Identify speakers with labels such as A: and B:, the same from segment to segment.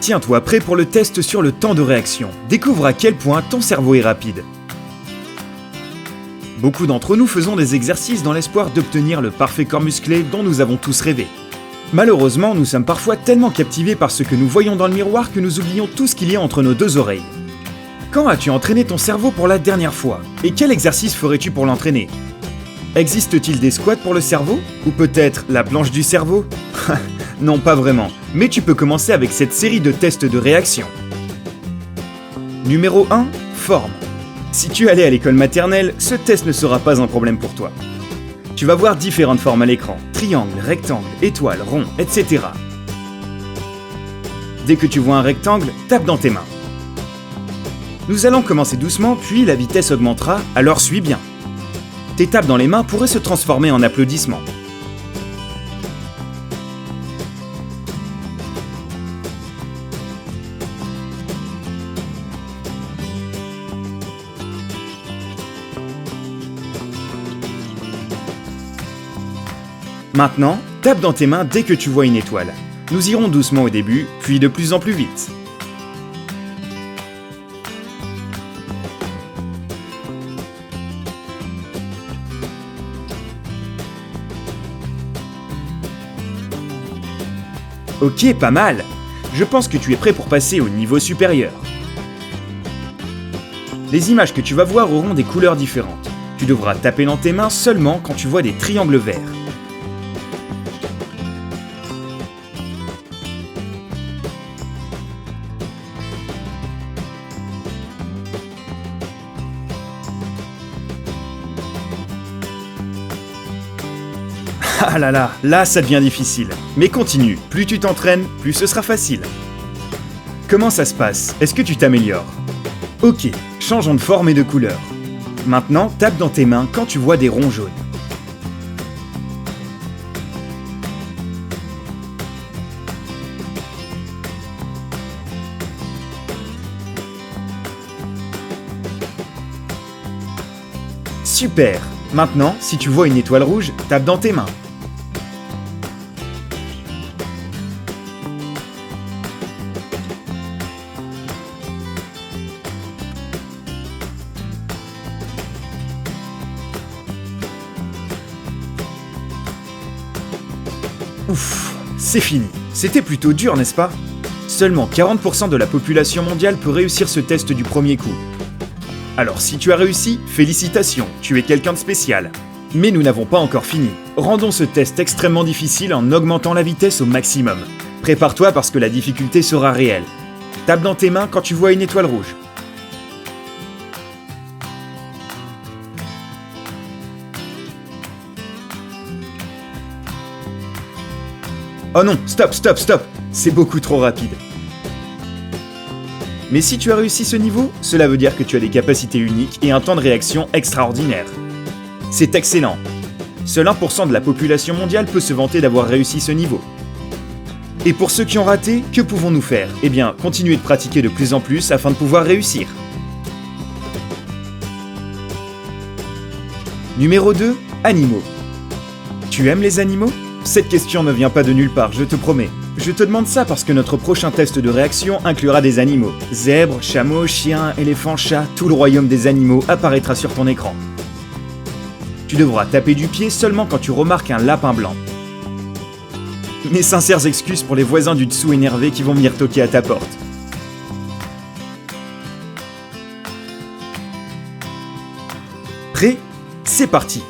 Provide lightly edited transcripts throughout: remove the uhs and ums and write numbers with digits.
A: Tiens-toi prêt pour le test sur le temps de réaction. Découvre à quel point ton cerveau est rapide. Beaucoup d'entre nous faisons des exercices dans l'espoir d'obtenir le parfait corps musclé dont nous avons tous rêvé. Malheureusement, nous sommes parfois tellement captivés par ce que nous voyons dans le miroir que nous oublions tout ce qu'il y a entre nos deux oreilles. Quand as-tu entraîné ton cerveau pour la dernière fois? Et quel exercice ferais-tu pour l'entraîner? Existe-t-il des squats pour le cerveau? Ou peut-être la planche du cerveau? Non, pas vraiment, mais tu peux commencer avec cette série de tests de réaction. Numéro 1, forme. Si tu es allé à l'école maternelle, ce test ne sera pas un problème pour toi. Tu vas voir différentes formes à l'écran, triangle, rectangle, étoile, rond, etc. Dès que tu vois un rectangle, tape dans tes mains. Nous allons commencer doucement, puis la vitesse augmentera, alors suis bien. Tes tapes dans les mains pourraient se transformer en applaudissements. Maintenant, tape dans tes mains dès que tu vois une étoile. Nous irons doucement au début, puis de plus en plus vite. Ok, pas mal. Je pense que tu es prêt pour passer au niveau supérieur. Les images que tu vas voir auront des couleurs différentes. Tu devras taper dans tes mains seulement quand tu vois des triangles verts. Ah là là, là ça devient difficile. Mais continue, plus tu t'entraînes, plus ce sera facile. Comment ça se passe? Est-ce que tu t'améliores? Ok, changeons de forme et de couleur. Maintenant, tape dans tes mains quand tu vois des ronds jaunes. Super! Maintenant, si tu vois une étoile rouge, tape dans tes mains. Ouf, c'est fini. C'était plutôt dur, n'est-ce pas? Seulement 40% de la population mondiale peut réussir ce test du premier coup. Alors si tu as réussi, félicitations, tu es quelqu'un de spécial. Mais nous n'avons pas encore fini. Rendons ce test extrêmement difficile en augmentant la vitesse au maximum. Prépare-toi parce que la difficulté sera réelle. Tape dans tes mains quand tu vois une étoile rouge. Oh non, stop, stop, stop! C'est beaucoup trop rapide. Mais si tu as réussi ce niveau, cela veut dire que tu as des capacités uniques et un temps de réaction extraordinaire. C'est excellent. Seul 1% de la population mondiale peut se vanter d'avoir réussi ce niveau. Et pour ceux qui ont raté, que pouvons-nous faire? Eh bien, continuer de pratiquer de plus en plus afin de pouvoir réussir. Numéro 2, animaux. Tu aimes les animaux? Cette question ne vient pas de nulle part, je te promets. Je te demande ça parce que notre prochain test de réaction inclura des animaux. Zèbres, chameaux, chiens, éléphants, chats, tout le royaume des animaux apparaîtra sur ton écran. Tu devras taper du pied seulement quand tu remarques un lapin blanc. Mes sincères excuses pour les voisins du dessous énervés qui vont venir toquer à ta porte. Prêt? C'est parti!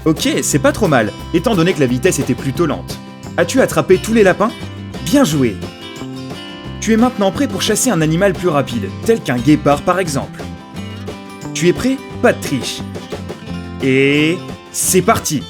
A: Ok, c'est pas trop mal, étant donné que la vitesse était plutôt lente. As-tu attrapé tous les lapins? Bien joué! Tu es maintenant prêt pour chasser un animal plus rapide, tel qu'un guépard par exemple. Tu es prêt? Pas de triche. Et... c'est parti!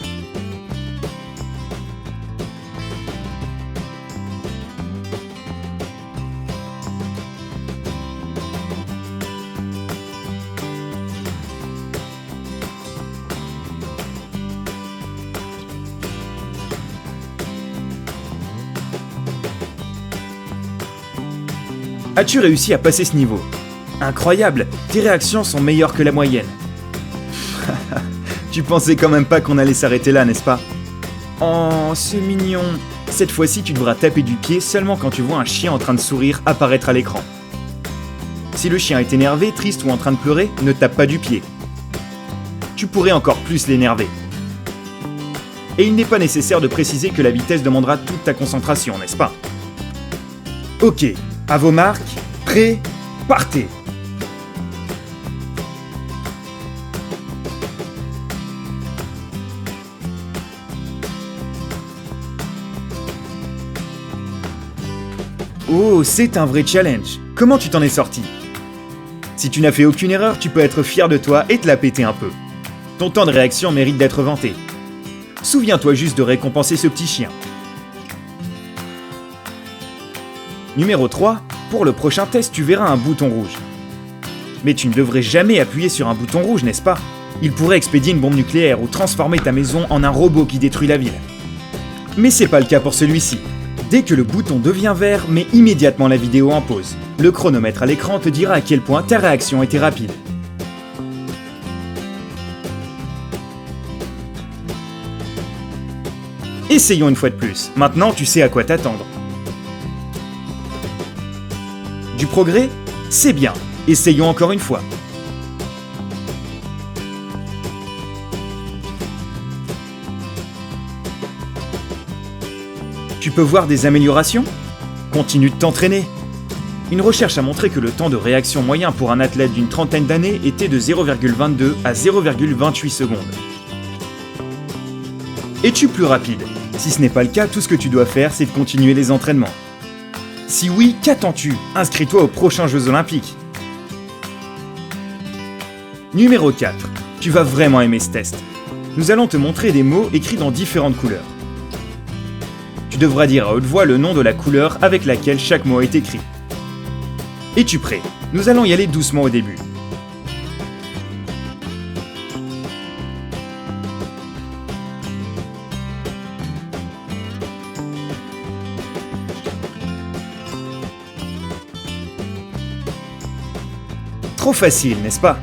A: As-tu réussi à passer ce niveau? Incroyable, tes réactions sont meilleures que la moyenne. Tu pensais quand même pas qu'on allait s'arrêter là, n'est-ce pas? Oh, c'est mignon. Cette fois-ci, tu devras taper du pied seulement quand tu vois un chien en train de sourire apparaître à l'écran. Si le chien est énervé, triste ou en train de pleurer, ne tape pas du pied. Tu pourrais encore plus l'énerver. Et il n'est pas nécessaire de préciser que la vitesse demandera toute ta concentration, n'est-ce pas? Ok, à vos marques, prêts, partez! Oh, c'est un vrai challenge. Comment tu t'en es sorti? Si tu n'as fait aucune erreur, tu peux être fier de toi et te la péter un peu. Ton temps de réaction mérite d'être vanté. Souviens-toi juste de récompenser ce petit chien. Numéro 3. Pour le prochain test, tu verras un bouton rouge. Mais tu ne devrais jamais appuyer sur un bouton rouge, n'est-ce pas? Il pourrait expédier une bombe nucléaire ou transformer ta maison en un robot qui détruit la ville. Mais c'est pas le cas pour celui-ci. Dès que le bouton devient vert, mets immédiatement la vidéo en pause. Le chronomètre à l'écran te dira à quel point ta réaction était rapide. Essayons une fois de plus. Maintenant, tu sais à quoi t'attendre. Du progrès? C'est bien. Essayons encore une fois. Tu peux voir des améliorations? Continue de t'entraîner. Une recherche a montré que le temps de réaction moyen pour un athlète d'une trentaine d'années était de 0,22 à 0,28 secondes. Es-tu plus rapide? Si ce n'est pas le cas, tout ce que tu dois faire, c'est de continuer les entraînements. Si oui, qu'attends-tu? Inscris-toi aux prochains Jeux Olympiques. Numéro 4. Tu vas vraiment aimer ce test. Nous allons te montrer des mots écrits dans différentes couleurs. Tu devras dire à haute voix le nom de la couleur avec laquelle chaque mot est écrit. Es-tu prêt? Nous allons y aller doucement au début. Trop facile, n'est-ce pas?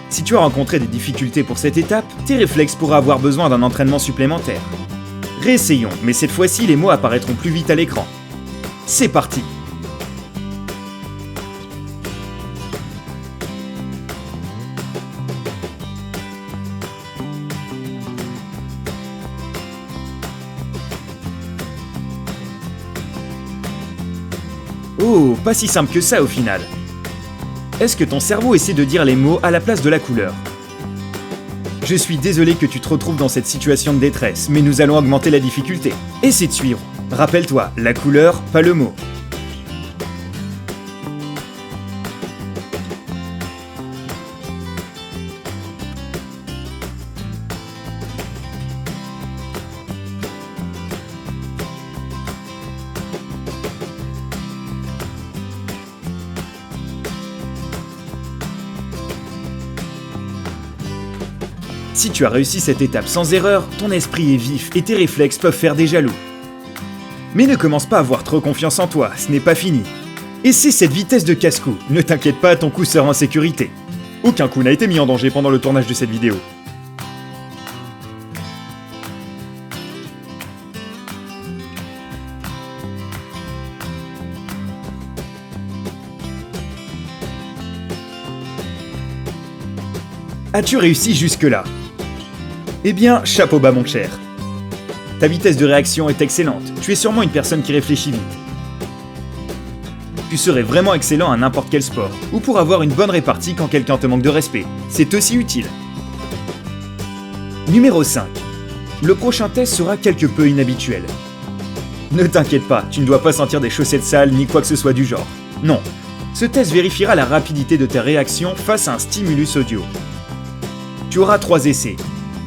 A: Si tu as rencontré des difficultés pour cette étape, tes réflexes pourraient avoir besoin d'un entraînement supplémentaire. Réessayons, mais cette fois-ci, les mots apparaîtront plus vite à l'écran. C'est parti! Oh, pas si simple que ça au final. Est-ce que ton cerveau essaie de dire les mots à la place de la couleur? Je suis désolé que tu te retrouves dans cette situation de détresse, mais nous allons augmenter la difficulté. Essaie de suivre. Rappelle-toi, la couleur, pas le mot. Si tu as réussi cette étape sans erreur, ton esprit est vif et tes réflexes peuvent faire des jaloux. Mais ne commence pas à avoir trop confiance en toi, ce n'est pas fini. Et c'est cette vitesse de casse-cou, ne t'inquiète pas, ton coup sera en sécurité. Aucun coup n'a été mis en danger pendant le tournage de cette vidéo. As-tu réussi jusque-là? Eh bien, chapeau bas mon cher. Ta vitesse de réaction est excellente, tu es sûrement une personne qui réfléchit vite. Tu serais vraiment excellent à n'importe quel sport, ou pour avoir une bonne répartie quand quelqu'un te manque de respect, c'est aussi utile. Numéro 5. Le prochain test sera quelque peu inhabituel. Ne t'inquiète pas, tu ne dois pas sentir des chaussettes sales ni quoi que ce soit du genre. Non, ce test vérifiera la rapidité de tes réactions face à un stimulus audio. Tu auras 3 essais.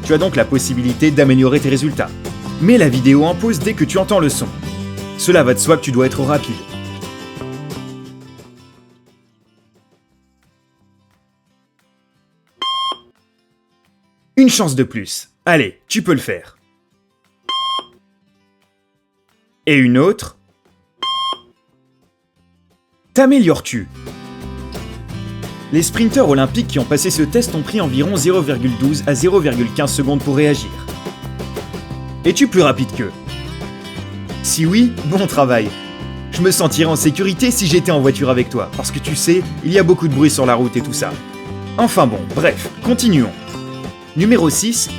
A: Tu as donc la possibilité d'améliorer tes résultats. Mets la vidéo en pause dès que tu entends le son. Cela va de soi que tu dois être rapide. Une chance de plus. Allez, tu peux le faire. Et une autre. T'améliores-tu? Les sprinteurs olympiques qui ont passé ce test ont pris environ 0,12 à 0,15 secondes pour réagir. Es-tu plus rapide qu'eux? Si oui, bon travail. Je me sentirais en sécurité si j'étais en voiture avec toi, parce que tu sais, il y a beaucoup de bruit sur la route et tout ça. Enfin bon, bref, continuons. Numéro 6.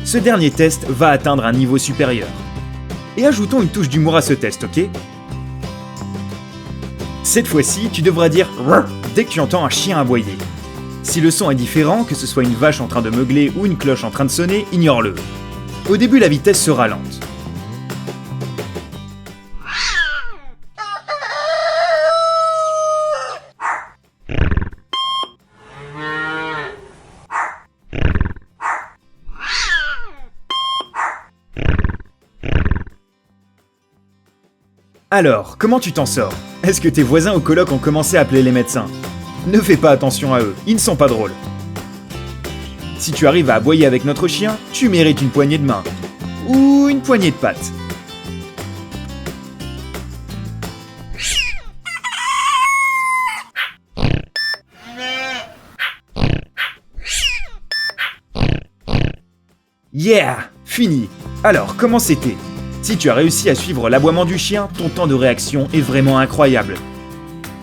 A: Ce dernier test va atteindre un niveau supérieur. Et ajoutons une touche d'humour à ce test, ok? Cette fois-ci, tu devras dire « dès que tu entends un chien aboyer. Si le son est différent, que ce soit une vache en train de meugler ou une cloche en train de sonner, ignore-le. Au début, la vitesse sera lente. Alors, comment tu t'en sors? Est-ce que tes voisins au coloc ont commencé à appeler les médecins? Ne fais pas attention à eux, ils ne sont pas drôles. Si tu arrives à aboyer avec notre chien, tu mérites une poignée de main. Ou une poignée de pattes. Yeah! Fini! Alors, comment c'était? Si tu as réussi à suivre l'aboiement du chien, ton temps de réaction est vraiment incroyable.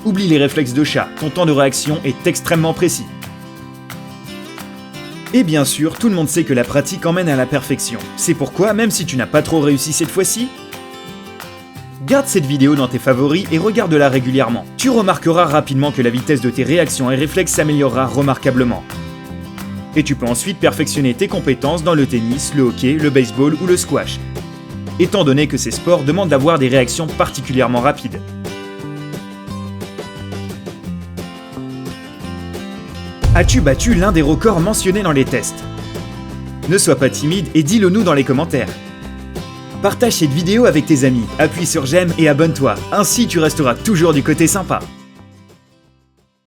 A: Oublie les réflexes de chat, ton temps de réaction est extrêmement précis. Et bien sûr, tout le monde sait que la pratique emmène à la perfection. C'est pourquoi, même si tu n'as pas trop réussi cette fois-ci, garde cette vidéo dans tes favoris et regarde-la régulièrement. Tu remarqueras rapidement que la vitesse de tes réactions et réflexes s'améliorera remarquablement. Et tu peux ensuite perfectionner tes compétences dans le tennis, le hockey, le baseball ou le squash, étant donné que ces sports demandent d'avoir des réactions particulièrement rapides. As-tu battu l'un des records mentionnés dans les tests? Ne sois pas timide et dis-le nous dans les commentaires. Partage cette vidéo avec tes amis, appuie sur j'aime et abonne-toi, ainsi tu resteras toujours du côté sympa.